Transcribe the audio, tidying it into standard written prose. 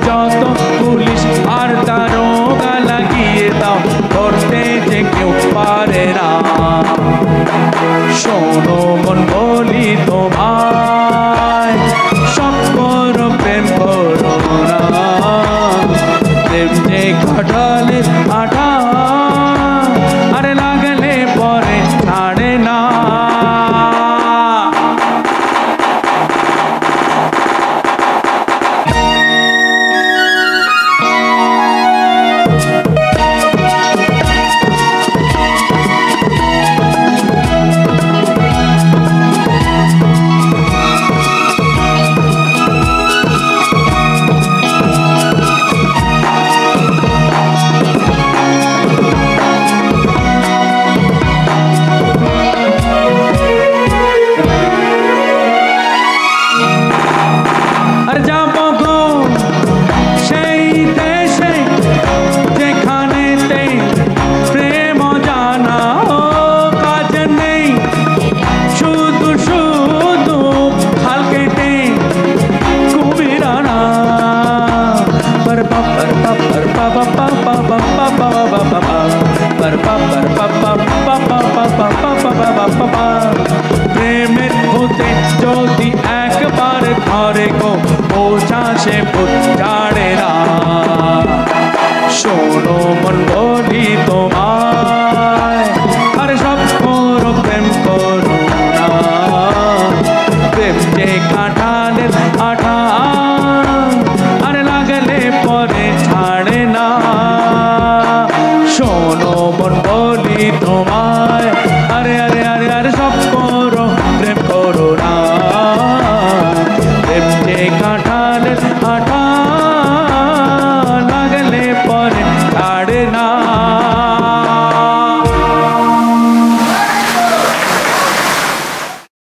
যত পুলিশ আর দারোগা লাগিয়ে দাও ধরতে যে কেউ পারে না। শোনো মন বলি তোমায়, সব করো প্রেম করো না। প্রেম যে কাঁঠালের আঠা, আরে লাগলে পরে ছাড়ে না। প্রেমের হতে যদি একবার ঘরে গো বোঝা সে বুঝাড়ে না। শোনো মন বলি তোমায়, আরে সব করো প্রেম করো না। প্রেম যে কাঁঠালের আঠা, আরে লাগলে পরে ছাড়ে না। শোনো মন বলি তোমায়।